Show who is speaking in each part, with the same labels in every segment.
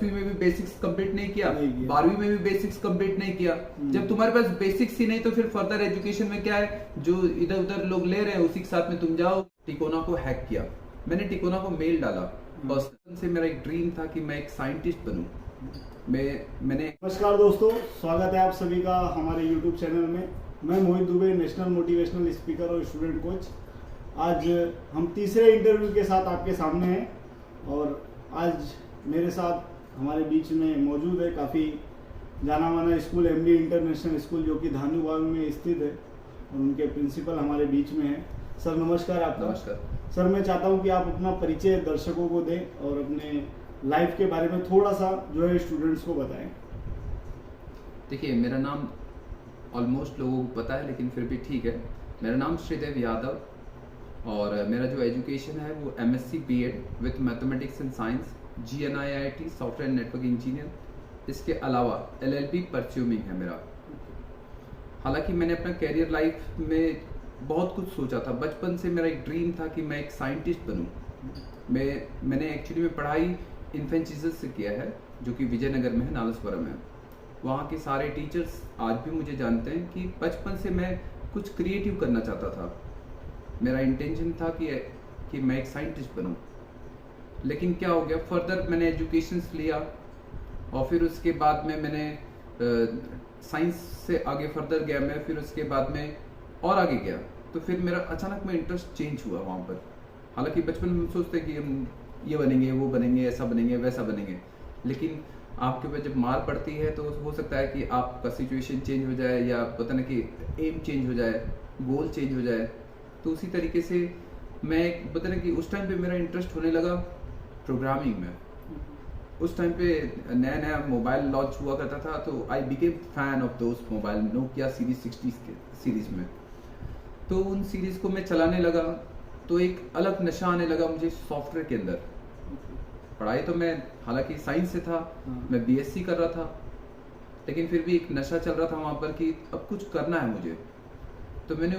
Speaker 1: 10वीं में भी बेसिक्स कंप्लीट नहीं किया,
Speaker 2: नहीं किया।
Speaker 1: 12वीं में भी बेसिक्स कंप्लीट नहीं किया। जब तुम्हारे पास बेसिक्स ही नहीं तो फिर फर्दर एजुकेशन में क्या है, जो इधर उधर लोग ले रहे हैं उसी के साथ में तुम जाओ। टिकोना को हैक किया मैंने, टिकोना को मेल डाला। बचपन से मेरा एक ड्रीम था कि मैं एक साइंटिस्ट बनूं। मैंने
Speaker 2: नमस्कार दोस्तों, स्वागत है आप सभी का हमारे YouTube चैनल में। मैं मोहित दुबे, नेशनल मोटिवेशनल स्पीकर और स्टूडेंट कोच। आज हम तीसरे इंटरव्यू के साथ आपके सामने हैं और आज मेरे साथ हमारे बीच में मौजूद है काफ़ी जाना माना स्कूल MD इंटरनेशनल स्कूल जो कि धानुबाग में स्थित है और उनके प्रिंसिपल हमारे बीच में हैं। सर नमस्कार आपका।
Speaker 1: नमस्कार
Speaker 2: सर, मैं चाहता हूं कि आप अपना परिचय दर्शकों को दें और अपने लाइफ के बारे में थोड़ा सा जो है स्टूडेंट्स को बताएं।
Speaker 1: देखिए, मेरा नाम ऑलमोस्ट लोगों को पता है लेकिन फिर भी ठीक है। मेरा नाम श्रीदेव यादव और मेरा जो एजुकेशन है वो MSc B.Ed with mathematics and science GNIIT software network engineer. इसके अलावा LLB परस्यूमिंग है मेरा। हालांकि मैंने अपना कैरियर लाइफ में बहुत कुछ सोचा था। बचपन से मेरा एक ड्रीम था कि मैं एक साइंटिस्ट बनूं। मैंने एक्चुअली में पढ़ाई इन्फेंट जीसस से किया है जो कि विजयनगर में है, नालसवरम है। वहाँ के सारे टीचर्स आज भी मुझे जानते हैं कि बचपन से मैं कुछ क्रिएटिव करना चाहता था। मेरा इंटेंशन था कि मैं एक साइंटिस्ट बनूं। लेकिन क्या हो गया, फर्दर मैंने एजुकेशंस लिया और फिर उसके बाद में मैंने साइंस से आगे फर्दर गया मैं। फिर उसके बाद में और आगे गया तो फिर मेरा अचानक में इंटरेस्ट चेंज हुआ वहाँ पर। हालांकि बचपन में हम सोचते कि हम ये बनेंगे, वो बनेंगे, ऐसा बनेंगे, वैसा बनेंगे, लेकिन आपके ऊपर जब मार पड़ती है तो हो सकता है कि आपका सिचुएशन चेंज हो जाए या पता नहीं कि एम चेंज हो जाए, गोल चेंज हो जाए। तो उसी तरीके से मैं पता नहीं कि उस टाइम पे मेरा इंटरेस्ट होने लगा प्रोग्रामिंग में। उस टाइम पे नया नया मोबाइल लॉन्च हुआ करता था तो आई बिकेम फैन ऑफ दोस्त मोबाइल, नोकिया सीरीज 60 के सीरीज में। तो उन सीरीज को मैं चलाने लगा तो एक अलग नशा आने लगा मुझे सॉफ्टवेयर के अंदर। पढ़ाई तो मैं हालांकि साइंस से था, मैं BSc कर रहा था, लेकिन फिर भी एक नशा चल रहा था वहाँ पर कि अब कुछ करना है मुझे। तो मैंने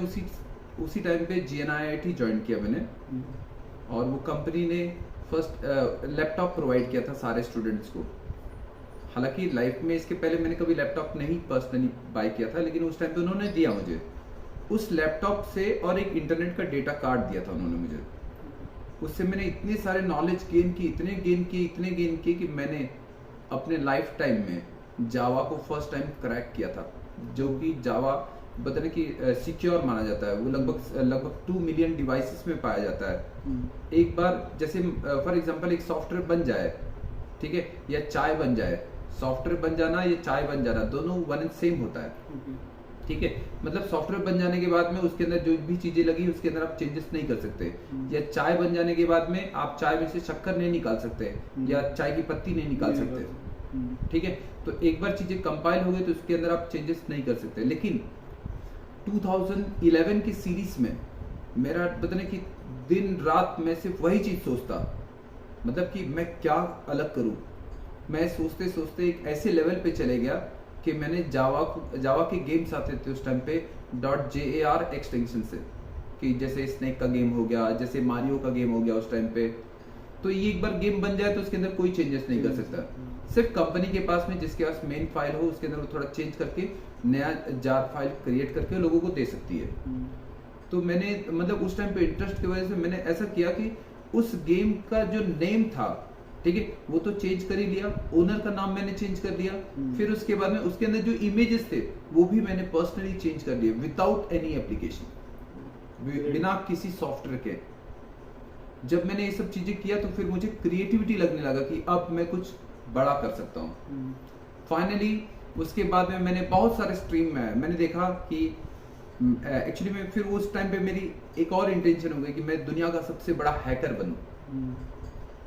Speaker 1: उसी टाइम पे GNIIT ज्वाइन किया मैंने और वो कंपनी ने फर्स्ट लैपटॉप प्रोवाइड किया था सारे स्टूडेंट्स को। हालांकि लाइफ में इसके पहले मैंने कभी लैपटॉप नहीं पर्सनली बाय किया था, लेकिन उस टाइम पे उन्होंने दिया मुझे उस लैपटॉप से और एक इंटरनेट का डेटा कार्ड दिया था उन्होंने मुझे। उससे मैंने इतने सारे नॉलेज गेन की, इतने गेन किए कि मैंने अपने लाइफ टाइम में जावा को फर्स्ट टाइम क्रैक किया था। जो कि जावा बताने कि सिक्योर माना जाता है। वो लगभग 2 मिलियन डिवाइसेस में पाया जाता है। एक बार जैसे फॉर एग्जांपल एक सॉफ्टवेयर बन जाए, ठीक है, या चाय बन जाए, सॉफ्टवेयर बन जाना या चाय बन जाना दोनों वन एंड सेम होता है, ठीक है। मतलब सॉफ्टवेयर बन जाने के बाद में उसके अंदर जो भी चीजें लगी उसके अंदर आप चेंजेस नहीं कर सकते, या चाय बन जाने के बाद में आप चाय में से शक्कर नहीं निकाल सकते या चाय की पत्ती नहीं निकाल सकते, ठीक है। तो एक बार चीजें कंपाइल हो गई तो उसके अंदर आप चेंजेस नहीं कर सकते। लेकिन 2011 की सीरीज में मेरा पता नहीं कि दिन रात मैं सिर्फ वही चीज सोचता, मतलब कि मैं क्या अलग करूं। मैं सोचते सोचते एक ऐसे लेवल पे चले गया कि मैंने जावा के गेम्स आते थे उस टाइम पे .jar एक्सटेंशन से, कि जैसे स्नेक का गेम हो गया, जैसे मारियो का गेम हो गया उस टाइम पे। तो ये एक बार गेम बन जाए तो उसके अंदर कोई चेंजेस नहीं कर सकता, सिर्फ कंपनी के पास में जिसके पास मेन फाइल हो उसके अंदर वो थोड़ा चेंज करके नया जार फाइल क्रिएट करके लोगों को दे सकती है। तो मैंने मतलब उस टाइम पे इंटरेस्ट की वजह से मैंने ऐसा किया कि उस गेम का जो नेम था, ठीक है, वो तो चेंज कर ही लिया, ओनर का नाम मैंने चेंज कर दिया। फिर उसके बाद में उसके अंदर जो इमेजेस थे वो भी मैंने पर्सनली चेंज कर लिए विदाउट एनी एप्लीकेशन, बिना किसी सॉफ्टवेयर के। जब मैंने ये सब चीजें किया तो फिर मुझे क्रिएटिविटी लगने लगा कि अब मैं कुछ बड़ा कर सकता हूँ। फाइनली उसके बाद में मैंने बहुत सारे स्ट्रीम में मैंने देखा कि एक्चुअली में फिर उस टाइम पे मेरी एक और इंटेंशन हो गई कि मैं दुनिया का सबसे बड़ा हैकर बनूं।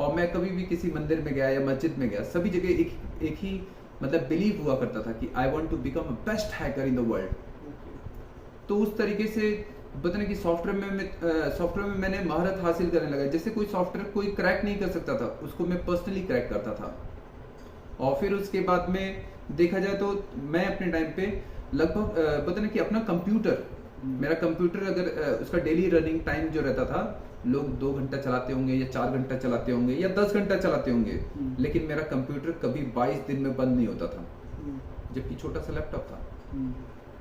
Speaker 1: और मैं कभी भी किसी मंदिर में गया या मस्जिद में गया, सभी जगह एक ही मतलब बिलीव हुआ करता था कि I want to become a best hacker in the world. तो उस तरीके से बताने कि सॉफ्टवेयर में मैंने महारत हासिल करने लगा। जैसे कोई सॉफ्टवेयर कोई क्रैक नहीं कर सकता था, उसको मैं पर्सनली क्रैक करता था। और फिर उसके बाद में देखा जाए तो मैं अपने टाइम पे लगभग पता नहीं कि अपना कंप्यूटर, मेरा कंप्यूटर अगर उसका डेली रनिंग टाइम जो रहता था लोग 2 घंटा चलाते होंगे या 4 घंटा चलाते होंगे या 10 घंटा चलाते होंगे, लेकिन मेरा कंप्यूटर कभी 22 दिन में बंद नहीं होता था, जबकि छोटा सा लैपटॉप था।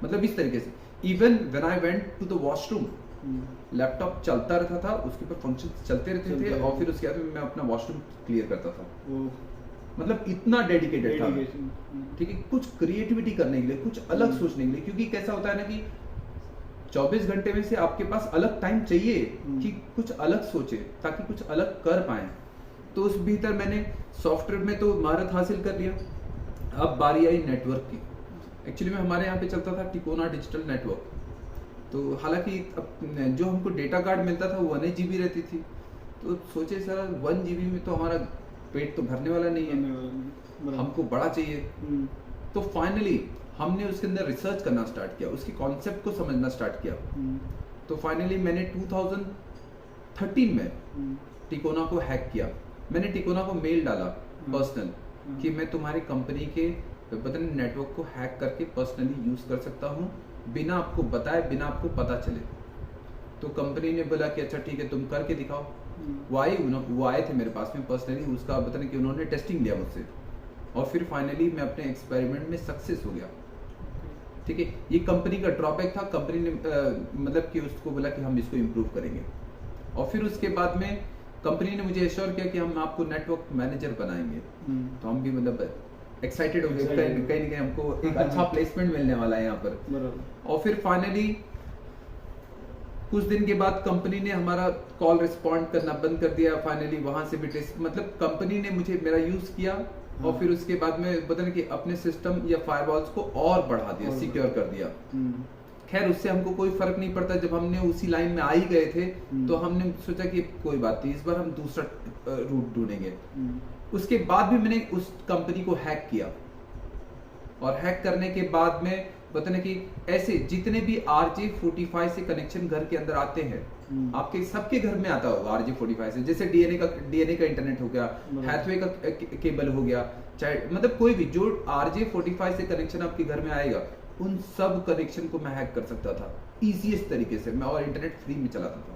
Speaker 1: मतलब इस तरीके से even when I went to the washroom, laptop चलता रहता था, उसके ऊपर फंक्शन चलते रहते थे, और फिर उसके बाद में मैं अपना वॉशरूम क्लियर करता था। मतलब इतना डेडिकेटेड था, ठीक है, कुछ क्रिएटिविटी करने के लिए, कुछ अलग सोचने के लिए, क्योंकि कैसा होता है ना कि 24 घंटे में से आपके पास अलग टाइम चाहिए कि कुछ अलग सोचे, ताकि कुछ अलग कर पाए। तो उस भीतर मैंने सॉफ्टवेयर में तो महारत हासिल कर लिया। अब बारी आई नेटवर्क की। एक्चुअली में हमारे यहाँ पे चलता था टिकोना डिजिटल नेटवर्क। तो हालांकि जो हमको डेटा कार्ड मिलता था वो 1 GB रहती थी, तो सोचे सर 1 GB में तो हमारा पेट तो भरने वाला नहीं है, हमको बड़ा चाहिए। तो फाइनली हमने उसके अंदर रिसर्च करना स्टार्ट किया, उसके कॉन्सेप्ट को समझना स्टार्ट किया। तो फाइनली मैंने 2013 में टिकोना को हैक किया। मैंने टिकोना को मेल डाला पर्सनल कि मैं तुम्हारी कंपनी के पता नहीं नेटवर्क को हैक करके पर्सनली यूज कर सकता हूँ, बिना आपको बताए, बिना आपको पता चले। तो कंपनी ने बोला कि अच्छा ठीक है, तुम करके दिखाओ। वो आए थे मेरे पास में पर्सनली, उसका पता नहीं कि उन्होंने टेस्टिंग लिया मुझसे, और फिर फाइनली मैं अपने एक्सपेरिमेंट में सक्सेस हो गया। ठीक है, ये कंपनी का ड्रॉबैक था। कंपनी ने मतलब कि उसको बोला कि हम इसको इम्प्रूव करेंगे, और फिर उसके बाद में कंपनी ने मुझे एश्योर किया कि हम आपको नेटवर्क मैनेजर बनाएंगे। तो हम भी मतलब एक्साइटेड हो गए, कहीं न कहीं हमको एक अच्छा प्लेसमेंट मिलने वाला है यहाँ पर। और फिर फाइनली कुछ दिन के बाद कंपनी ने हमारा कॉल रिस्पॉन्ड करना बंद कर दिया। फाइनली वहां से भी टेस्ट, मतलब कंपनी ने मुझे मेरा यूज किया, और फिर उसके बाद में पता नहीं कि अपने सिस्टम या फायरवॉल्स को और बढ़ा दिया, सिक्योर कर दिया। खैर उससे हमको कोई फर्क नहीं पड़ता, जब हमने उसी लाइन में आ ही गए थे तो हमने सोचा कि कोई बात नहीं, इस बार हम दूसरा रूट ढूंढेंगे। उसके बाद भी मैंने उस कंपनी को हैक किया, और हैक करने के बाद में पता नहीं कि ऐसे जितने भी RJ45 से कनेक्शन घर के अंदर आते हैं, आपके सबके घर में आता होगा RJ45 से, जैसे डीएनए का इंटरनेट हो गया, हैथवे का केबल हो गया, चाहे मतलब कोई भी जो RJ45 से कनेक्शन आपके घर में आएगा, उन सब कनेक्शन को मैं हैक कर सकता था इजीएस्ट तरीके से। मैं और इंटरनेट फ्री में चलाता था।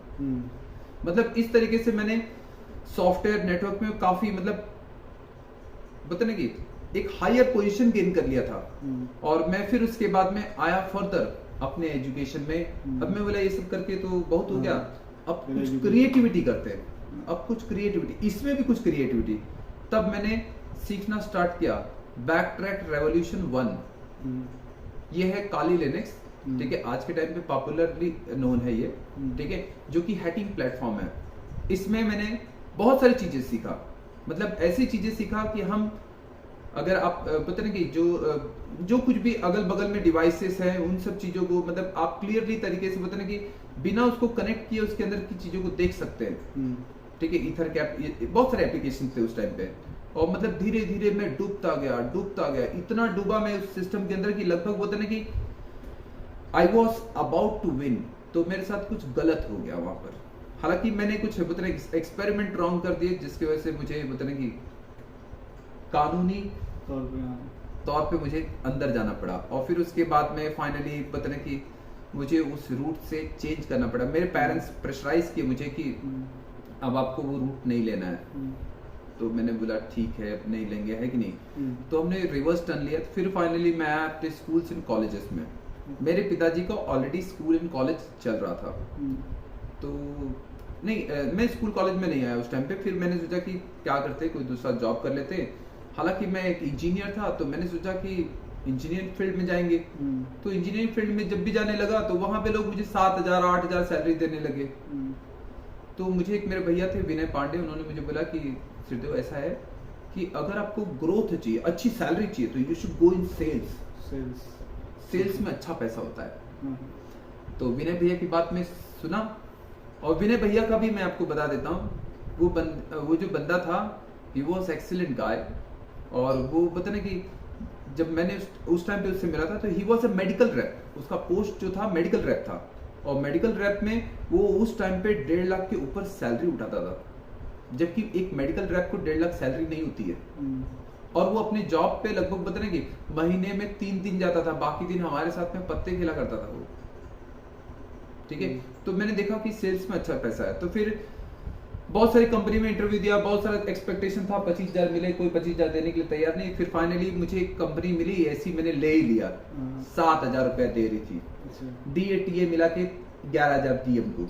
Speaker 1: मतलब इस तरीके से मैंने सॉफ्टवेयर नेटवर्क में काफी मतलब पता नहीं कि एक हायर पोजीशन गेन कर लिया था। और मैं फिर उसके बाद में आया फर्दर अपने एजुकेशन में। अब मैं बोला ये सब करके तो बहुत हो गया, अब कुछ क्रिएटिविटी करते हैं, अब कुछ क्रिएटिविटी, इसमें भी कुछ क्रिएटिविटी। तब मैंने सीखना स्टार्ट किया बैकट्रैक रेवोल्यूशन 1। ये है काली लिनक्स, ठीक है, आज के टाइम पे पॉपुलरली नोन है ये, ठीक है, जो कि हैकिंग प्लेटफॉर्म है। इसमें मैंने बहुत सारी चीजें सीखा, मतलब ऐसी चीजें सीखा कि हम अगर आप पता नहीं कि जो कुछ भी अगल बगल में डिवाइसेस हैं, उन सब चीजों को मतलब आप क्लियरली तरीके से पता नहीं कि बिना उसको कनेक्ट किए उसके अंदर की चीजों को देख सकते हैं। ठीक है, ईथर कैप, बहुत सारे एप्लीकेशन थे उस टाइम पे, और मतलब धीरे धीरे मैं डूबता गया, इतना डूबा मैं उस सिस्टम के अंदर की लगभग बोलते ना कि I was about to win. तो मेरे साथ कुछ गलत हो गया वहां पर। हालांकि मैंने कुछ बताने एक्सपेरिमेंट रॉन्ग कर दिए, जिसकी वजह से मुझे बताने की कानूनी तौर पे मुझे अंदर जाना पड़ा। और फिर उसके बाद में फाइनली पता नहीं कि मुझे उस रूट से चेंज करना पड़ा। मेरे पेरेंट्स प्रेशराइज किए मुझे कि अब आपको वो रूट नहीं लेना है। तो मैंने बोला ठीक है, अब नहीं लेंगे, है कि नहीं। तो हमने रिवर्स टर्न लिया। फिर फाइनली मैं आया अपने स्कूल्स एंड कॉलेजेस में। मेरे पिताजी का ऑलरेडी स्कूल एंड कॉलेज चल रहा था, तो नहीं मैं स्कूल कॉलेज में नहीं आया उस टाइम पे। फिर मैंने सोचा कि क्या करते, कोई दूसरा जॉब कर लेते। हालांकि मैं एक इंजीनियर था, तो मैंने सोचा कि इंजीनियरिंग फील्ड में जाएंगे। तो इंजीनियरिंग फील्ड में जब भी जाने लगा तो वहां पे लोग मुझे 7,000 8,000 सैलरी देने लगे। तो मुझे एक मेरे भैया थे विनय पांडे, उन्होंने मुझे बोला कि सिद्धू ऐसा है कि अगर आपको ग्रोथ चाहिए, अच्छी सैलरी चाहिए, तो you should go in sales में अच्छा पैसा होता है। तो विनय भैया की बात में सुना, और विनय भैया का भी मैं आपको बता देता हूँ, वो जो बंदा था, ही वॉज एक्सीलेंट गाय। और वो पता नहीं कि जब मैंने उस टाइम पे उससे मिला था, तो he was a medical rap. उसका पोस्ट जो था मेडिकल रैप था, और मेडिकल रैप में वो उस टाइम पे 1.5 लाख के ऊपर सैलरी उठाता था, जबकि एक मेडिकल रैप को 1.5 लाख सैलरी नहीं होती है। और वो अपने जॉब पे लगभग पता नहीं कि महीने में 3 दिन जाता था, बाकी दिन हमारे साथ में पत्ते खेला करता था वो। ठीक है, तो मैंने देखा कि सेल्स में अच्छा पैसा है। तो फिर बहुत सारी कंपनी में इंटरव्यू दिया, बहुत सारा एक्सपेक्टेशन था, 25,000 मिले, कोई 25,000 देने के लिए तैयार नहीं। फिर फाइनली मुझे एक कंपनी मिली ऐसी, मैंने ले ही लिया। 7,000 रुपया दे रही थी, DATA मिला के 11,000 दी हमको।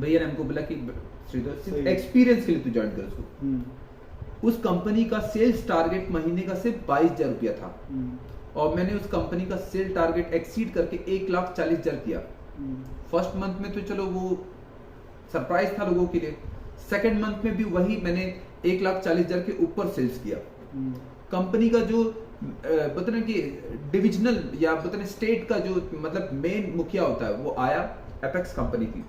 Speaker 1: भैया ने हमको बोला कि श्रीधर एक्सपीरियंस के लिए तू ज्वाइन कर उसको। उस कंपनी का सेल्स टारगेट महीने का सिर्फ 22,000 रुपया था, और मैंने उस कंपनी का सेल टारगेट एक्सीड करके 1,40,000 किया। फर्स्ट मंथ में तो चलो वो सरप्राइज था लोगों के लिए, सेकंड मंथ में भी वही मैंने 1,40,000 के ऊपर सेल्स किया। कंपनी का जो पता नहीं कि डिविजनल या पता नहीं स्टेट का जो मतलब मेन मुखिया होता है वो आया, एपेक्स कंपनी की,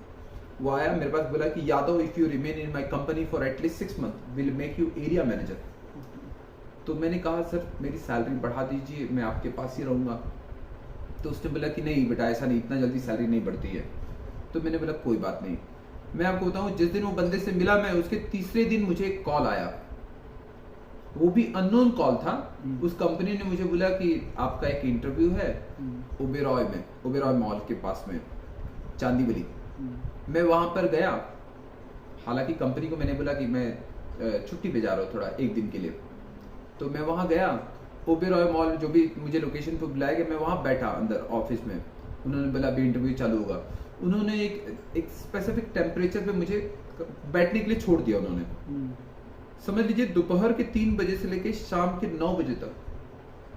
Speaker 1: वो आया मेरे पास, बोला कि Yadav if you remain in my company for at least 6 month will make you area manager. तो मैंने कहा सर मेरी सैलरी बढ़ा दीजिए, मैं आपके पास ही रहूंगा। तो उसने बोला कि नहीं बेटा ऐसा नहीं, इतना जल्दी सैलरी नहीं बढ़ती है। तो मैंने बोला कोई बात नहीं। मैं आपको बताऊं, जिस दिन वो बंदे से मिला मैं, उसके तीसरे दिन मुझे एक कॉल आया, वो भी अननोन कॉल था। उस कंपनी ने मुझे बोला कि आपका एक इंटरव्यू है ओबेरॉय में, ओबेरॉय मॉल के पास में, चांदीवली। मैं वहां पर गया, हालांकि कंपनी को मैंने बोला कि मैं छुट्टी पे जा रहा हूँ थोड़ा एक दिन के लिए। तो मैं वहां गया, ओबेरॉय मॉल जो भी मुझे लोकेशन पे बुलाया गया, मैं वहां बैठा अंदर ऑफिस में। उन्होंने बोला अभी इंटरव्यू चालू होगा। उन्होंने एक स्पेसिफिक टेम्परेचर पे मुझे बैठने के लिए छोड़ दिया उन्होंने। समझ लीजिए दोपहर के 3 बजे से लेके शाम के 9 बजे तक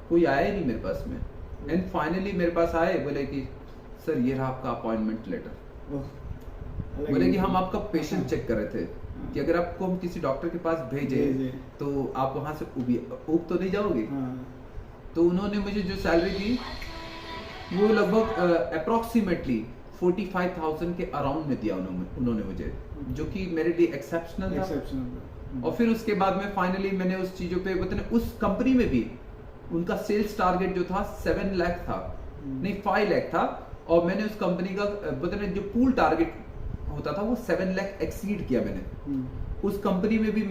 Speaker 1: कोई आया ही नहीं मेरे पास में। एंड फाइनली मेरे पास आए, बोले कि सर ये रहा आपका अपॉइंटमेंट लेटर। बोले कि हम आपका पेशेंट चेक कर रहे थे कि अगर आपको हम किसी डॉक्टर के पास भेजे तो आप वहां से उब तो नहीं जाओगे। तो उन्होंने मुझे जो सैलरी दी वो लगभग अप्रोक्सीमेटली 45,000 के अराउंड में दिया उन्होंने मुझे, जो कि मेरे लिए एक्सेप्शनल था। और फिर उसके बाद में फाइनली मैंने उस चीजों पे बताने, उस कंपनी में भी उनका सेल्स टारगेट जो था 7 लाख था, नहीं 5 लाख था, और मैंने उस कंपनी का बताने जो पूल टारगेट होता था वो 7 लाख एक्सीड किया मैंने। उस कंपनी में भी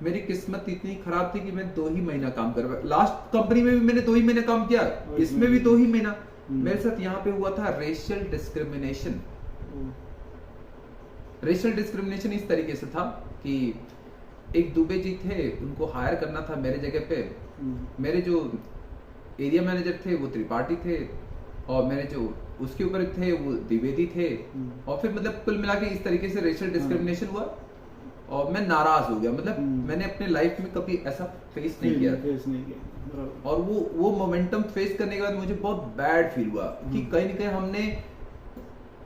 Speaker 1: मेरी किस्मत इतनी खराब थी कि मैं 2 ही महीना काम कर पाया। लास्ट कंपनी में भी मैंने 2 ही महीने काम किया, इसमें भी 2 ही महीना। मेरे साथ यहाँ पे हुआ था रेशियल डिस्क्रिमिनेशन। रेशियल डिस्क्रिमिनेशन इस तरीके से था कि एक दुबे जी थे, उनको हायर करना था मेरे जगह पे। मेरे जो एरिया मैनेजर थे वो त्रिपाठी थे, और मेरे जो उसके ऊपर थे वो द्विवेदी थे। और फिर मतलब कुल मिला के इस तरीके से रेशियल डिस्क्रिमिनेशन हुआ, और मैं नाराज हो गया। मतलब मैंने अपने लाइफ में कभी ऐसा फेस नहीं किया। और वो मोमेंटम फेस करने के बाद मुझे बहुत बैड फील हुआ कि कहीं ना कहीं हमने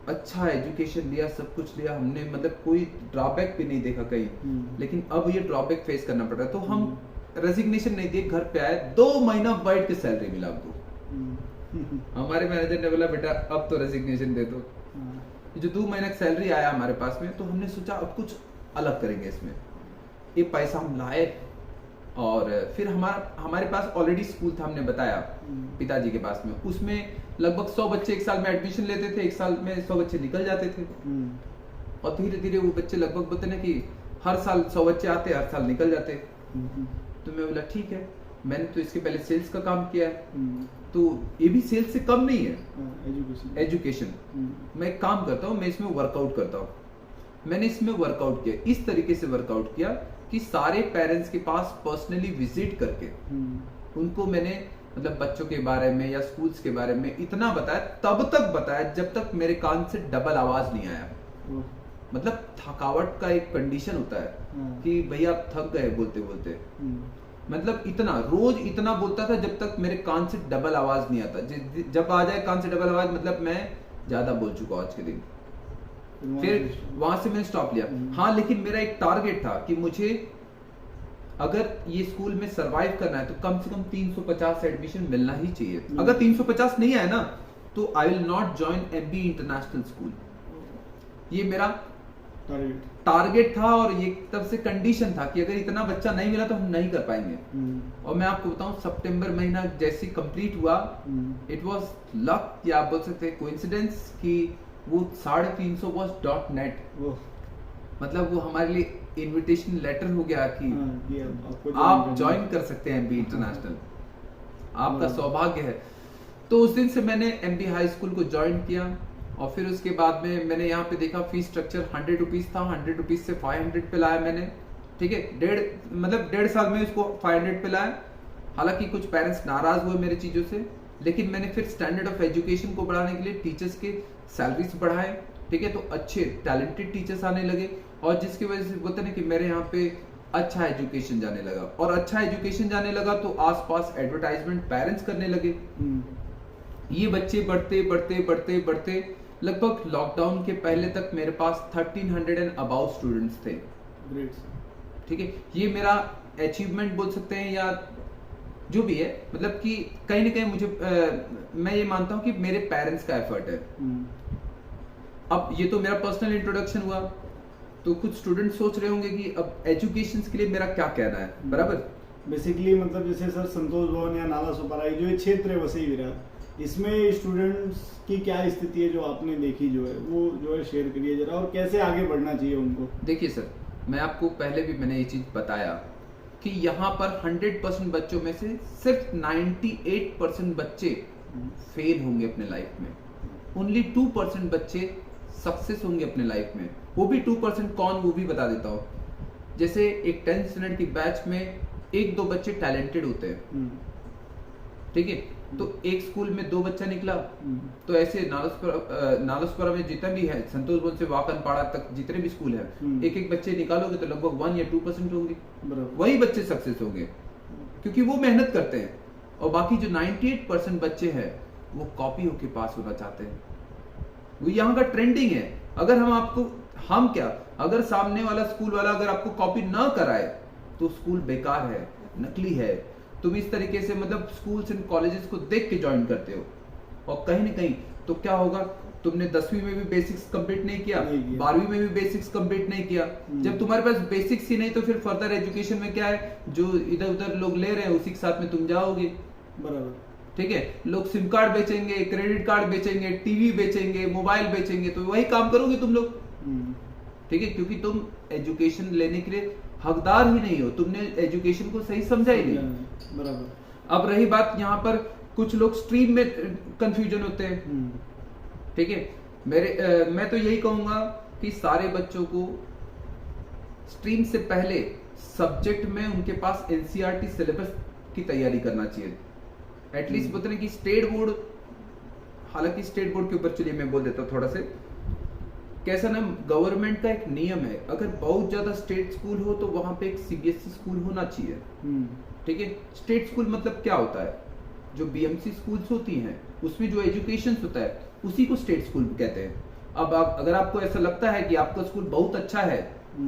Speaker 1: अच्छा एजुकेशन लिया, सब कुछ लिया हमने, मतलब कोई ड्रॉबैक भी नहीं देखा कहीं, लेकिन अब ये ड्रॉबैक फेस करना पड़ रहा है। तो हम रेजिग्नेशन नहीं दिए, घर पे आए, 2 महीना बैठ के सैलरी मिला हमको। हमारे मैनेजर ने बोला बेटा अब तो रेजिग्नेशन दे दो। जो 2 महीने की सैलरी आया हमारे पास में, तो हमने सोचा अब कुछ अलग करेंगे इसमें। ये पैसा हम लाए, और फिर हमारे पास ऑलरेडी स्कूल था, हमने बताया पिताजी के पास में, उसमें लगभग 100 बच्चे एक साल में एडमिशन लेते थे, एक साल में 100 बच्चे निकल जाते थे। और धीरे धीरे वो बच्चे लगभग बोलते ना कि हर साल 100 बच्चे आते, हर साल निकल जाते। तो मैं बोला ठीक है, मैंने तो इसके पहले सेल्स का काम किया है, तो ये भी सेल्स से कम नहीं है। एजुकेशन मैं एक काम करता हूँ, मैं इसमें वर्कआउट करता हूँ। मैंने इसमें वर्कआउट किया, इस तरीके से वर्कआउट किया कि सारे पेरेंट्स के पास पर्सनली विजिट करके उनको मैंने मतलब बच्चों के बारे में या स्कूल्स के बारे में इतना बताया, तब तक बताया जब तक मेरे कान से डबल आवाज नहीं आया। मतलब थकावट का एक कंडीशन होता है कि भैया आप थक गए बोलते बोलते, मतलब इतना रोज इतना बोलता था जब तक मेरे कान से डबल आवाज नहीं आता। जब आ जाए कान से डबल आवाज मतलब मैं ज्यादा बोल चुका आज के दिन। फिर वहां से मैंने स्टॉप लिया। हाँ, लेकिन मेरा एक टारगेट था कि मुझे अगर ये स्कूल में सरवाइव करना है तो कम से कम 350 एडमिशन मिलना ही चाहिए। अगर 350 नहीं आया ना तो I will not join MBE international school. ये मेरा टारगेट था, और ये तब से कंडीशन था कि अगर इतना बच्चा नहीं मिला तो हम नहीं कर पाएंगे। और मैं आपको बताऊं, सितंबर महीना जैसे कंप्लीट हुआ, इट वाज लक या आप बोल सकते हैं कोइंसिडेंस कि वो 350 वाज .net। मतलब वो हमारे लिए इनविटेशन लेटर हो गया कि आप ज्वाइन कर सकते हैं MBE इंटरनेशनल, आपका सौभाग्य है। तो उस दिन से मैंने MBE हाई स्कूल को ज्वाइन किया, और फिर उसके बाद में मैंने यहाँ पे देखा फीस स्ट्रक्चर 100 रुपीज था, 100 रुपीज से 500 पे लाया मैंने, ठीक है। डेढ़ साल में उसको 500 पे लाया। हालांकि कुछ पेरेंट्स नाराज हुए मेरी चीजों से, लेकिन मैंने फिर स्टैंडर्ड ऑफ एजुकेशन को बढ़ाने के लिए टीचर्स के सैलरीज बढ़ाए, ठीक है। तो अच्छे टैलेंटेड टीचर्स आने लगे, और जिसकी वजह से बोलते ना कि मेरे यहाँ पे अच्छा एजुकेशन जाने लगा, और अच्छा एजुकेशन जाने लगा तो आसपास एडवर्टाइजमेंट पेरेंट्स करने लगे। ये बच्चे बढ़ते बढ़ते बढ़ते बढ़ते लगभग लॉकडाउन के पहले तक मेरे पास 1300 एंड अबाउ स्टूडेंट्स थे, ठीक है। ये मेरा अचीवमेंट बोल सकते हैं या जो भी है, मतलब कि कहीं ना कहीं मुझे मैं ये मानता हूँ कि मेरे पेरेंट्स का एफर्ट है। अब ये तो मेरा पर्सनल इंट्रोडक्शन हुआ, तो कुछ स्टूडेंट सोच रहे होंगे कि अब एजुकेशन के लिए मेरा क्या कहना है, बराबर।
Speaker 2: बेसिकली मतलब जैसे सर संतोष भवन या नाला सोपारा जो ये क्षेत्र है वसई विरार, इसमें स्टूडेंट्स की क्या स्थिति है जो आपने देखी, जो है वो जो है शेयर करिए जरा, और कैसे आगे बढ़ना चाहिए उनको।
Speaker 1: देखिए सर, मैं आपको पहले भी मैंने ये चीज बताया कि यहाँ पर 100% बच्चों में से सिर्फ 98% बच्चे फेल होंगे अपने लाइफ में, ओनली 2% बच्चे सक्सेस होंगे अपने लाइफ में। वो भी 2% कौन, वो भी बता देता हूँ। जैसे एक 10th स्टैंडर्ड की बैच में 1-2 बच्चे टैलेंटेड होते हैं, ठीक है। तो एक स्कूल में 2 बच्चा निकला, तो ऐसे नालसपुरा में जितना भी है, संतोष भवन से वाकनपाड़ा तक जितने भी स्कूल है, एक बच्चे निकालोगे तो लगभग 1 या 2% होंगे, वही बच्चे सक्सेस होंगे, क्योंकि वो मेहनत करते हैं। और बाकी जो 98% बच्चे हैं वो कॉपी होके पास होना चाहते हैं, वो यहाँ का ट्रेंडिंग है। अगर अगर सामने वाला स्कूल वाला अगर आपको कॉपी ना कराए तो स्कूल बेकार है, नकली है। तुम इस तरीके से मतलब स्कूल्स एंड कॉलेजेस को देख के ज्वाइन करते हो, और कहीं ना कहीं तो क्या होगा, तुमने 10वीं में भी बेसिक्स कंप्लीट नहीं किया, 12वीं में भी बेसिक्स कंप्लीट नहीं किया। जब तुम्हारे पास बेसिक्स ही नहीं तो फिर फर्दर एजुकेशन में क्या है, जो इधर उधर लोग ले रहे हैं उसी के साथ में तुम जाओगे, बराबर, ठीक है। लोग सिम कार्ड बेचेंगे, क्रेडिट कार्ड बेचेंगे, टीवी बेचेंगे, मोबाइल बेचेंगे, तो वही काम करोगे तुम लोग, ठीक है, क्योंकि तुम एजुकेशन लेने के लिए हकदार ही नहीं हो, तुमने एजुकेशन को सही समझा ही नहीं, बराबर। अब रही बात यहाँ पर कुछ लोग स्ट्रीम में कंफ्यूजन होते हैं, ठीक है। मैं तो यही कहूंगा कि सारे बच्चों को स्ट्रीम से पहले सब्जेक्ट में उनके पास एनसीईआरटी सिलेबस की तैयारी करना चाहिए। एटलीस्ट बोलते हैं कि स्टेट बोर्ड, हालांकि स्टेट बोर्ड के ऊपर चलिए मैं बोल देता हूँ थोड़ा से, कैसा ना, गवर्नमेंट का एक नियम है, अगर बहुत ज्यादा स्टेट स्कूल हो तो वहां पे एक सीबीएसई स्कूल होना चाहिए, ठीक है। स्टेट स्कूल मतलब क्या होता है, जो बीएमसी स्कूल्स होती हैं उसमें जो एजुकेशन होता है उसी को स्टेट स्कूल कहते हैं। अब अगर आपको ऐसा लगता है कि आपका स्कूल बहुत अच्छा है,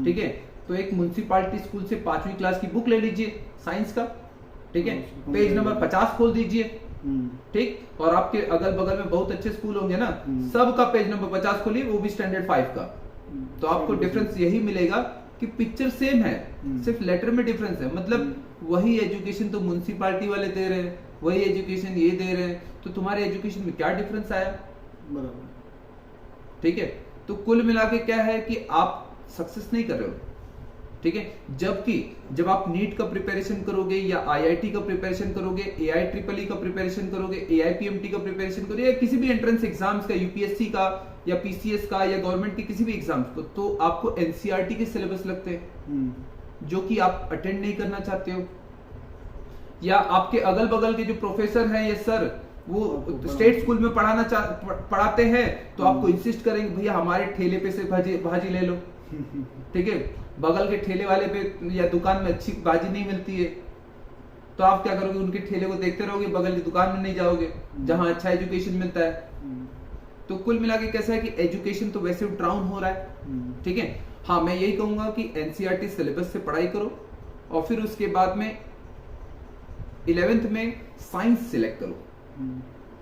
Speaker 1: ठीक है, तो एक म्युनिसिपालिटी स्कूल से 5वीं क्लास की बुक ले लीजिए साइंस का, ठीक है, पेज नंबर 50 खोल दीजिए, ठीक। और आपके अगल बगल में बहुत अच्छे स्कूल होंगे ना, सबका पेज नंबर 50 खोलिए, वो भी स्टैंडर्ड 5 का, तो आपको डिफरेंस यही मिलेगा कि पिक्चर सेम है, सिर्फ लेटर में डिफरेंस है। मतलब वही एजुकेशन तो म्युनिसिपालिटी वाले दे रहे हैं, वही एजुकेशन ये दे रहे हैं, तो तुम्हारे एजुकेशन में क्या डिफरेंस आया, बराबर, ठीक है। तो कुल मिला के क्या है कि आप सक्सेस नहीं कर रहे हो, ठीक है। जबकि जब आप नीट का प्रिपरेशन करोगे या आईआईटी का प्रिपरेशन करोगे, एआईट्रिपल का प्रिपरेशन करोगे, एआईपीएमटी का प्रिपरेशन करोगे, या किसी भी एंट्रेंस एग्जाम्स का, यूपीएससी का या पीसीएस का या गवर्नमेंट के किसी भी एग्जाम्स को, तो आपको एनसीईआरटी के सिलेबस लगते हैं जो कि आप अटेंड नहीं करना चाहते हो, या आपके अगल बगल के जो प्रोफेसर हैं या सर वो स्टेट स्कूल में पढ़ाते हैं, तो आपको इंसिस्ट करेंगे भैया हमारे ठेले पे से भाजी ले लो, ठीक है। बगल के ठेले वाले पे या दुकान में अच्छी भाजी नहीं मिलती है, तो आप क्या करोगे, उनके ठेले को देखते रहोगे, बगल की दुकान में नहीं जाओगे जहां अच्छा एजुकेशन मिलता है। तो कुल मिला के कैसा है कि एजुकेशन तो वैसे डाउन हो रहा है, ठीक है। हाँ, मैं यही कहूंगा कि एनसीईआरटी सिलेबस से पढ़ाई करो, और फिर उसके बाद में 11th में साइंस सिलेक्ट करो।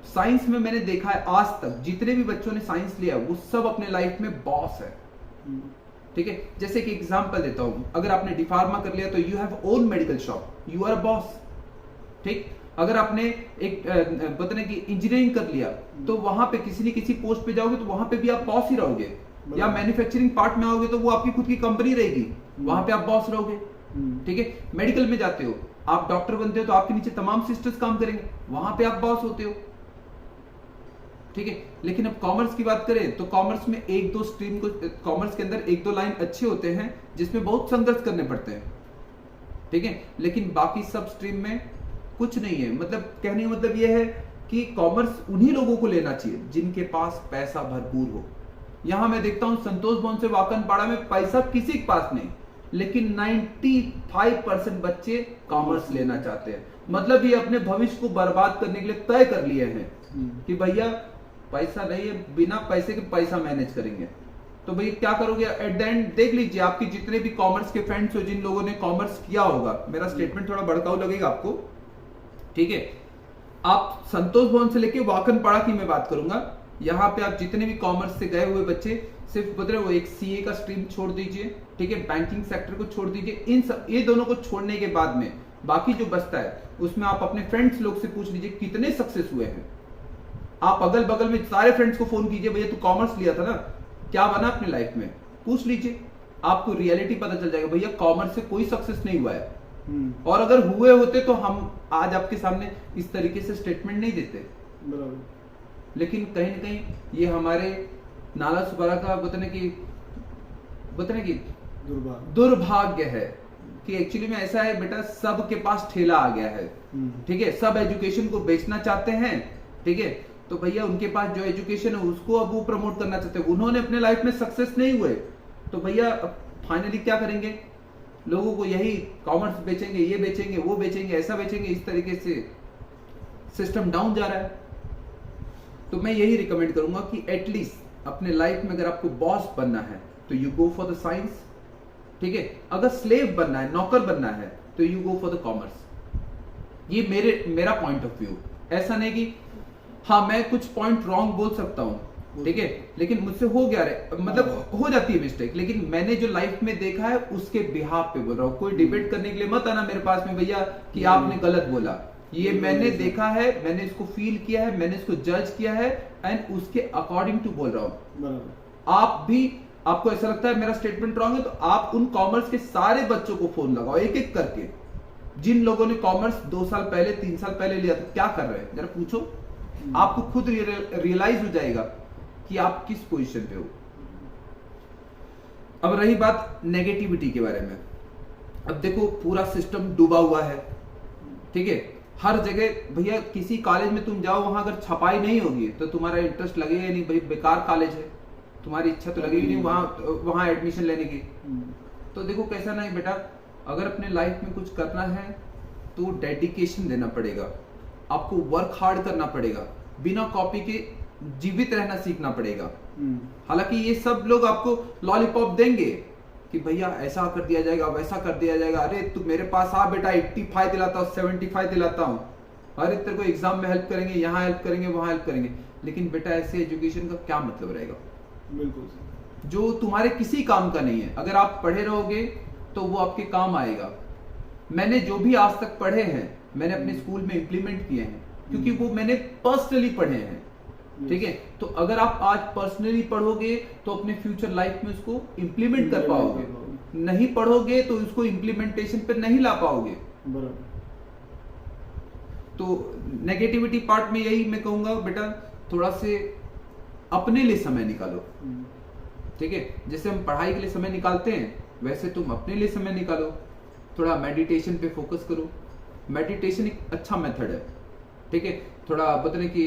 Speaker 1: साइंस में मैंने देखा है आज तक जितने भी बच्चों ने साइंस लिया वो सब अपने लाइफ में बॉस है, ठीक है। जैसे कि एग्जांपल देता हूं, अगर आपने डी फार्मा कर लिया तो you have own medical shop, you are a boss, ठीक। अगर आपने एक बताने की इंजीनियरिंग कर लिया तो वहां पे किसी न किसी पोस्ट पे जाओगे तो वहां पे भी आप बॉस ही रहोगे, या मैन्युफैक्चरिंग पार्ट में आओगे तो वो आपकी खुद की कंपनी रहेगी, वहां पे आप बॉस रहोगे, ठीक है। मेडिकल में जाते हो, आप डॉक्टर बनते हो तो आपके नीचे तमाम सिस्टर्स काम करेंगे, वहां पे आप बॉस होते हो, ठीक है। लेकिन अब कॉमर्स की बात करें तो कॉमर्स में एक दो स्ट्रीम को, कॉमर्स के अंदर एक दो लाइन अच्छे होते हैं जिसमें बहुत संघर्ष करने पड़ते हैं, ठीक है। लेकिन बाकी सब स्ट्रीम में कुछ नहीं है। मतलब कहने का मतलब यह है कि कॉमर्स उन्हीं लोगों को लेना चाहिए जिनके पास पैसा भरपूर हो। यहां मैं देखता हूं संतोष भवन से वाकनपाड़ा में पैसा किसी के पास नहीं, लेकिन 95% बच्चे कॉमर्स लेना चाहते हैं। मतलब ये अपने भविष्य को बर्बाद करने के लिए तय कर लिए हैं कि भैया पैसा नहीं है, बिना पैसे के पैसा मैनेज करेंगे। तो भैया क्या करोगे एट द एंड? देख लीजिए आपके जितने भी कॉमर्स के फ्रेंड्स हो, जिन लोगों ने कॉमर्स किया होगा, मेरा स्टेटमेंट थोड़ा भड़काऊ लगेगा आपको, ठीक है। आप संतोष भवन से लेके वाकनपाड़ा की मैं बात करूंगा, यहाँ पे आप जितने भी कॉमर्स से गए हुए बच्चे, सिर्फ बता रहे हो एक सीए का स्ट्रीम छोड़ दीजिए, ठीक है, बैंकिंग सेक्टर को छोड़ दीजिए, ये दोनों को छोड़ने के बाद में बाकी जो बचता है उसमें आप अपने फ्रेंड्स लोग से पूछ लीजिए कितने सक्सेस हुए हैं। आप अगल बगल में सारे फ्रेंड्स को फोन कीजिए, भैया तू कॉमर्स लिया था ना, क्या बना अपने लाइफ में, पूछ लीजिए, आपको रियलिटी पता चल जाएगा भैया कॉमर्स से कोई सक्सेस नहीं हुआ है। और अगर हुए होते तो हम आज आपके सामने इस तरीके से स्टेटमेंट नहीं देते। लेकिन कहीं ना कहीं ये हमारे नाला सुपारा का बताने की दुर्भाग्य है कि एक्चुअली में ऐसा है बेटा, सबके पास ठेला आ गया है, ठीक है, सब एजुकेशन को बेचना चाहते हैं, ठीक है। तो भैया उनके पास जो एजुकेशन है उसको अब वो प्रमोट करना चाहते हैं, उन्होंने अपने लाइफ में सक्सेस नहीं हुए, तो भैया फाइनली क्या करेंगे, लोगों को यही कॉमर्स बेचेंगे, ये बेचेंगे, वो बेचेंगे, ऐसा बेचेंगे, इस तरीके से सिस्टम डाउन जा रहा है। तो मैं यही रिकमेंड करूंगा कि एटलीस्ट अपने लाइफ में अगर आपको बॉस बनना है तो you go for the science, ठीक है। अगर स्लेव बनना है, नौकर बनना है, तो you go for the commerce. ये मेरा पॉइंट ऑफ व्यू। ऐसा नहीं कि हाँ मैं कुछ पॉइंट रॉन्ग बोल सकता हूं, ठीक है, लेकिन मुझसे हो गया मतलब हो जाती है मिस्टेक, लेकिन मैंने जो लाइफ में देखा है उसके बिहाफ पे बोल रहा हूं। कोई डिबेट करने के लिए मत आना मेरे पास में भैया कि आपने गलत बोला, ये मैंने देखा है, मैंने इसको फील किया है, मैंने इसको जज किया है एंड उसके अकॉर्डिंग टू बोल रहा हूं। आप भी, आपको ऐसा लगता है मेरा स्टेटमेंट रॉन्ग है तो आप उन कॉमर्स के सारे बच्चों को फोन लगाओ एक एक करके, जिन लोगों ने कॉमर्स 2 साल पहले 3 साल पहले लिया था, क्या कर रहे हैं जरा पूछो, आपको खुद रियलाइज हो जाएगा कि आप किस पोजीशन पे हो। अब रही बात नेगेटिविटी के बारे में, अब देखो पूरा सिस्टम डूबा हुआ है, ठीक है, हर जगह भैया किसी कॉलेज में तुम जाओ, वहां अगर छपाई नहीं होगी तो तुम्हारा इंटरेस्ट लगेगा नहीं, भाई बेकार कॉलेज है, तुम्हारी इच्छा तो लगेगी नहीं वहां एडमिशन लेने की। तो देखो कैसा नहीं बेटा, अगर अपने लाइफ में कुछ करना है तो डेडिकेशन देना पड़ेगा, आपको वर्क हार्ड करना पड़ेगा, बिना कॉपी के जीवित रहना सीखना पड़ेगा। हालांकि ये सब लोग आपको लॉलीपॉप देंगे कि भैया ऐसा कर दिया जाएगा, वैसा कर दिया जाएगा, अरे तू मेरे पास आ बेटा 85 दिलाता हूँ, 75 दिलाता हूँ, अरे तेरे को एग्जाम में हेल्प करेंगे, यहाँ हेल्प करेंगे, वहां हेल्प करेंगे। लेकिन बेटा ऐसे एजुकेशन का क्या मतलब रहेगा,
Speaker 2: बिल्कुल
Speaker 1: जो तुम्हारे किसी काम का नहीं है। अगर आप पढ़े रहोगे तो वो आपके काम आएगा। मैंने जो भी आज तक पढ़े हैं मैंने अपने स्कूल में इंप्लीमेंट किए हैं, क्योंकि वो मैंने पर्सनली पढ़े हैं, ठीक है। तो अगर आप आज पर्सनली पढ़ोगे तो अपने फ्यूचर लाइफ में उसको इंप्लीमेंट कर पाओगे, नहीं पढ़ोगे तो उसको इंप्लीमेंटेशन पे नहीं ला पाओगे। तो नेगेटिविटी पार्ट में यही मैं कहूंगा बेटा, थोड़ा से अपने लिए समय निकालो, ठीक है। जैसे हम पढ़ाई के लिए समय निकालते हैं वैसे तुम अपने लिए समय निकालो, थोड़ा मेडिटेशन पे फोकस करो। मेडिटेशन एक अच्छा मेथड है, ठीक है। थोड़ा बताने की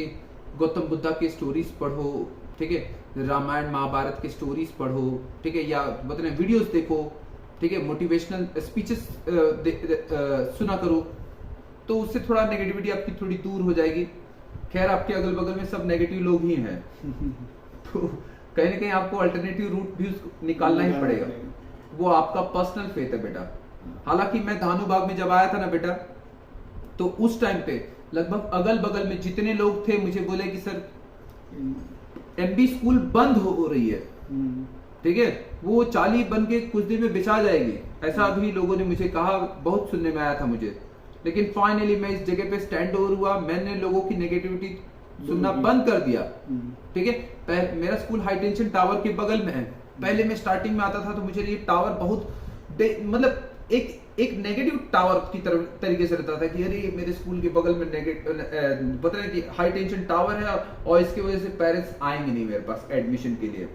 Speaker 1: गौतम बुद्धा के स्टोरीज पढ़ो, ठीक है, रामायण महाभारत के स्टोरीज पढ़ो, ठीक है, या बताने वीडियोस देखो, ठीक है, मोटिवेशनल स्पीचेस सुना करो, तो उससे थोड़ा नेगेटिविटी आपकी थोड़ी दूर हो जाएगी। खैर आपके अगल बगल में सब नेगेटिव लोग ही हैं तो कहीं ना कहीं आपको अल्टरनेटिव रूट भी निकालना ही पड़ेगा, वो आपका पर्सनल फेथ है बेटा। हालांकि मैं धानुबाग में जब आया था ना बेटा, तो उस टाइम पे लगभग अगल बगल में जितने लोग थे मुझे बोले कि सर एमबी स्कूल बंद हो रही है, ठीक है, वो चाली बन के कुछ दिन में बिछा जाएगी, ऐसा भी लोगों ने मुझे कहा, बहुत सुनने में आया था मुझे। लेकिन फाइनली मैं इस जगह पे स्टैंड ओवर हुआ, मैंने लोगों की नेगेटिविटी सुनना बंद कर दिया, ठीक है। मेरा स्कूल हाई टेंशन टावर के बगल में है। पहले मैं स्टार्टिंग में आता था तो मुझे ये टावर बहुत मतलब एक एक नेगेटिव टावर की तरफ तरीके से रहता था कि अरे मेरे स्कूल के बगल में पता है कि हाई टेंशन टावर है और इसकी वजह से पेरेंट्स आएंगे नहीं मेरे पास एडमिशन के लिए।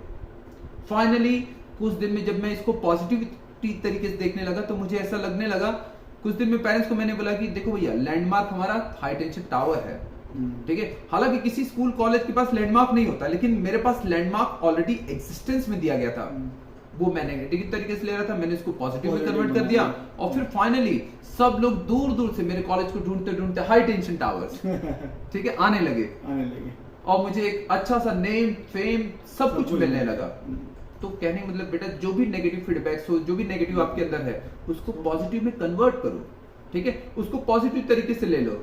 Speaker 1: फाइनली कुछ दिन में जब मैं इसको पॉजिटिविटी तरीके से देखने लगा तो मुझे ऐसा लगने लगा, कुछ दिन में पेरेंट्स को मैंने बोला कि देखो भैया लैंडमार्क हमारा हाई टेंशन टावर है, ठीक है। हालांकि किसी स्कूल कॉलेज के पास लैंडमार्क नहीं होता, लेकिन मेरे पास लैंडमार्क ऑलरेडी एग्जिस्टेंस में दिया गया था। वो मैं नेगेटिव तरीके से ले रहा था, मैंने इसको पॉजिटिव में कन्वर्ट कर दिया और फिर फाइनली सब लोग दूर दूर से मेरे कॉलेज को ढूंढते ढूंढते हाई टेंशन टावर्स ठीक है आने लगे और मुझे एक अच्छा सा नेम फेम सब कुछ मिलने लगा। तो कहने मतलब बेटा जो भी नेगेटिव फीडबैक्स हो, जो भी नेगेटिव आपके अंदर है उसको पॉजिटिव में कन्वर्ट करो, ठीक है, उसको पॉजिटिव तरीके से ले लो।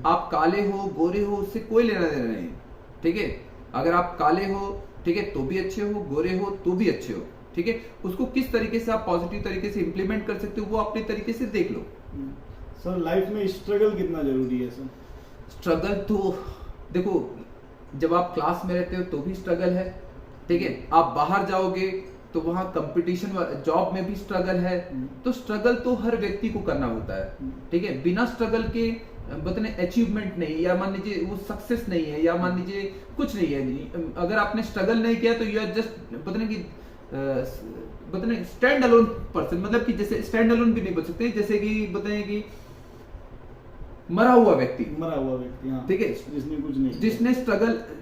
Speaker 1: आप काले हो गोरे हो उससे कोई लेना देना नहीं, ठीक है। अगर आप काले हो ठीक है तो भी अच्छे हो, गोरे हो तो भी अच्छे हो, ठीक है। उसको किस तरीके से आप पॉजिटिव तरीके से इंप्लीमेंट कर सकते हो वो अपने तरीके से देख लो।
Speaker 2: सर लाइफ में स्ट्रगल कितना जरूरी है सर?
Speaker 1: स्ट्रगल तो देखो जब आप क्लास में रहते हो तो भी स्ट्रगल है, ठीक है। आप बाहर जाओगे तो वहां कंपटीशन, जॉब में भी स्ट्रगल है। तो स्ट्रगल तो हर व्यक्ति को करना होता है, ठीक है। बिना स्ट्रगल के बताने अचीवमेंट नहीं, या मान लीजिए वो सक्सेस नहीं है, या मान लीजिए कुछ नहीं है। अगर आपने स्ट्रगल नहीं किया तो यू आर जस्ट बताने की स्टैंड अलोन पर्सन, मतलब कि जैसे स्टैंड अलोन भी नहीं बोल सकते, जैसे कि बताएं कि मरा हुआ व्यक्ति, ठीक है,
Speaker 2: जिसने कुछ नहीं,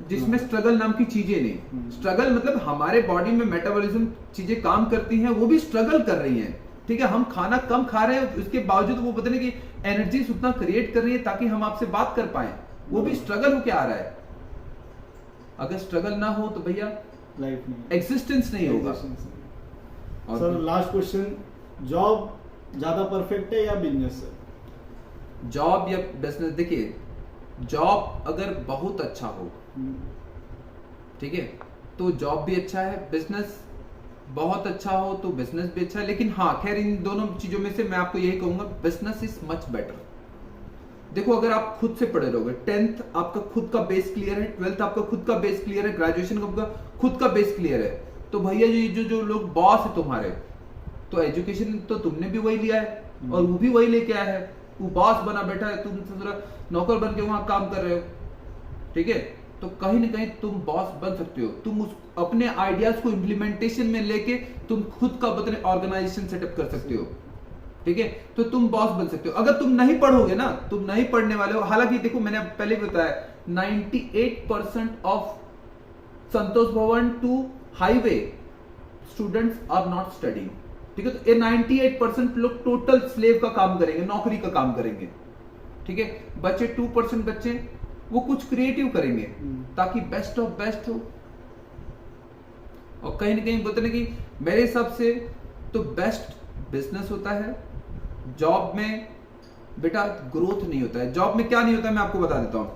Speaker 1: जिसमें स्ट्रगल नाम की चीजें नहीं। स्ट्रगल मतलब हमारे बॉडी में मेटाबॉलिज्म चीजें काम करती हैं, वो भी स्ट्रगल कर रही हैं, ठीक है। हम खाना कम खा रहे हैं उसके बावजूद वो बताने की एनर्जी उतना क्रिएट कर रही है ताकि हम आपसे बात कर पाए, वो भी स्ट्रगल होके आ रहा है। अगर स्ट्रगल ना हो तो भैया
Speaker 2: लाइफ नहीं,
Speaker 1: एग्जिस्टेंस नहीं होगा।
Speaker 2: सर लास्ट क्वेश्चन, जॉब ज्यादा परफेक्ट है या बिजनेस?
Speaker 1: जॉब या बिजनेस? देखिए जॉब अगर बहुत अच्छा हो, ठीक है, तो जॉब भी अच्छा है, बिजनेस बहुत अच्छा हो तो बिजनेस भी अच्छा है। लेकिन हाँ खैर इन दोनों चीजों में से मैं आपको यही कहूंगा बिजनेस इज मच बेटर। देखो अगर आप खुद से पढ़े रहोगे, 10th आपका खुद का बेस क्लियर है, 12th आपका खुद का बेस क्लियर है, ग्रेजुएशन का खुद का बेस क्लियर है, तो भैया जो लोग बॉस है तुम्हारे, तो एजुकेशन तो तुमने भी वही लिया है और वो भी वही लेके आया है, वो बॉस बना बैठा है, तुम नौकर बन के वहां काम कर रहे हो, ठीक है। तो कहीं ना कहीं तुम बॉस बन सकते हो, तुम उस अपने आइडियाज को इम्प्लीमेंटेशन में लेके तुम खुद का बदले ऑर्गेनाइजेशन सेटअप कर सकते हो, ठीक है। तो तुम बॉस बन सकते हो। अगर तुम नहीं पढ़ोगे ना, तुम नहीं पढ़ने वाले हो, हालांकि देखो मैंने पहले भी बताया 98% of Santosh Bhavan to highway students are not studying, ठीक है। तो ये 98% लोग टोटल स्लेव का काम करेंगे, नौकरी का काम करेंगे, ठीक है। बचे 2% बच्चे वो कुछ क्रिएटिव करेंगे ताकि बेस्ट ऑफ बेस्ट हो। और कहीं ना कहीं बताने की मेरे हिसाब से तो बेस्ट बिजनेस होता है। जॉब में बेटा ग्रोथ नहीं होता है। जॉब में क्या नहीं होता है मैं आपको बता देता हूं।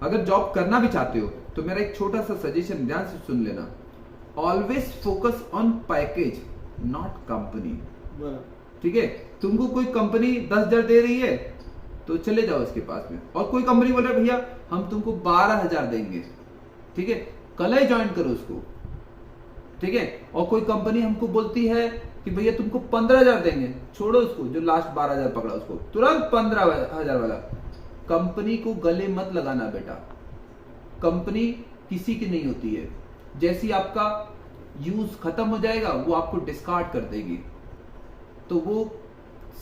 Speaker 1: अगर जॉब करना भी चाहते हो तो मेरा एक छोटा सा सजेशन ध्यान से सुन लेना, always focus on package not company, ठीक है। तुमको कोई कंपनी 10,000 दे रही है तो चले जाओ इसके पास में, और कोई कंपनी बोल रहा है भैया हम तुमको 12,000 देंगे, ठीक है, कल ही ज्वाइन करो उसको, ठीक है। और कोई कंपनी हमको बोलती है कि भैया तुमको 15,000 देंगे, छोड़ो उसको, जो लास्ट 12,000 पकड़ा उसको तुरंत 15,000 वाला। कंपनी को गले मत लगाना बेटा, कंपनी किसी की नहीं होती है। जैसी आपका यूज खत्म हो जाएगा वो आपको डिस्कार्ड कर देगी, तो वो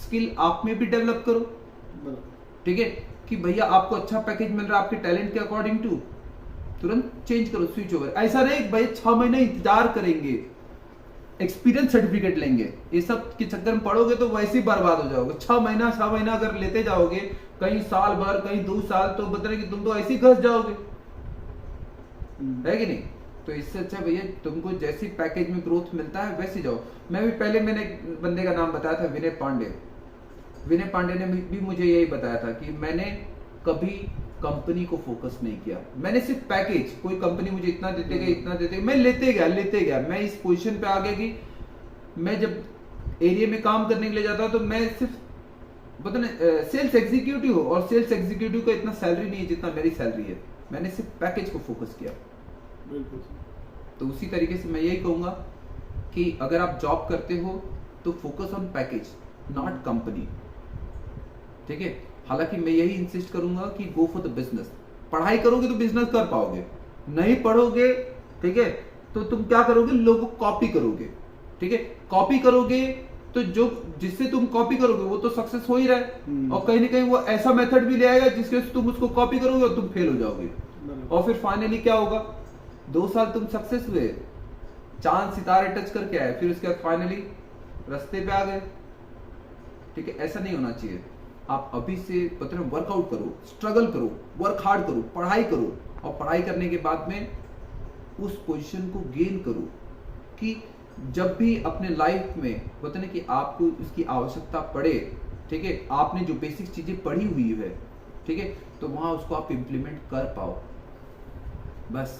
Speaker 1: स्किल आप में भी डेवलप करो, ठीक है, कि भैया आपको अच्छा पैकेज मिल रहा है आपके टैलेंट के अकॉर्डिंग टू, तुरंत चेंज करो, स्विच ओवर। ऐसा नहीं भाई 6 महीने इंतजार करेंगे, एक्सपीरियंस सर्टिफिकेट लेंगे, ये सब के चक्कर में पड़ोगे तो वैसे ही बर्बाद हो जाओगे। 6 महीना अगर लेते जाओगे, कहीं साल भर कहीं 2 साल, तो बता कि तुम तो ऐसे ही घस जाओगे, है कि नहीं। तो इससे अच्छा भैया तुमको जैसी पैकेज में ग्रोथ मिलता है वैसे जाओ। मैंने एक बंदे का नाम बताया था, विनय पांडे ने भी मुझे यही बताया था कि मैंने कभी कंपनी को फोकस नहीं किया, मैंने सिर्फ पैकेज, कोई कंपनी मुझे इतना देते गए मैं लेते गया। मैं इस पोजीशन पे आ गया कि मैं जब एरिया में काम करने के लिए जाता तो मैं सिर्फ पता नहीं सेल्स एग्जीक्यूटिव हो, और सेल्स एग्जीक्यूटिव का इतना सैलरी नहीं है जितना मेरी सैलरी है। मैंने सिर्फ पैकेज को फोकस किया। तो उसी तरीके से मैं यही कहूंगा कि अगर आप जॉब करते हो तो focus on package not company. ठीक है। हालांकि मैं यही इंसिस्ट करूंगा कि गो फॉर द बिजनेस। पढ़ाई करोगे तो बिजनेस कर पाओगे, नहीं पढ़ोगे, ठीक है, तो तुम क्या करोगे, लोगों को कॉपी करोगे, ठीक है। कॉपी करोगे तो जो जिससे तुम कॉपी करोगे वो तो सक्सेस हो ही रहा है, और कहीं ना कहीं वो ऐसा मेथड भी ले आएगा जिसके तुम उसको कॉपी करोगे और तुम फेल हो जाओगे, और फिर फाइनली क्या होगा, 2 साल तुम सक्सेस हुए, चांद सितारे टच करके आए, फिर उसके बाद फाइनली रास्ते पे आ गए, ठीक है। ऐसा नहीं होना चाहिए। आप अभी से पता है वर्कआउट करो, स्ट्रगल करो, वर्क हार्ड करो, पढ़ाई करो, और पढ़ाई करने के बाद में उस पोजीशन को गेन करो कि जब भी अपने लाइफ में होता है ना कि आपको इसकी आवश्यकता पड़े, ठीक है, आपने जो बेसिक चीजें पढ़ी हुई है, ठीक है, तो वहां उसको आप इम्प्लीमेंट कर पाओ। बस।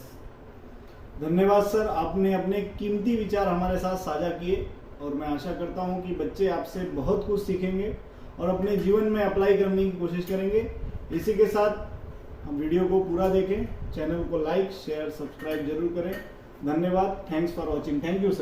Speaker 2: धन्यवाद सर, आपने अपने कीमती विचार हमारे साथ साझा किए, और मैं आशा करता हूं कि बच्चे आपसे बहुत कुछ सीखेंगे और अपने जीवन में अप्लाई करने की कोशिश करेंगे। इसी के साथ हम वीडियो को पूरा देखें, चैनल को लाइक शेयर सब्सक्राइब जरूर करें। धन्यवाद। Thanks for watching. Thank you sir.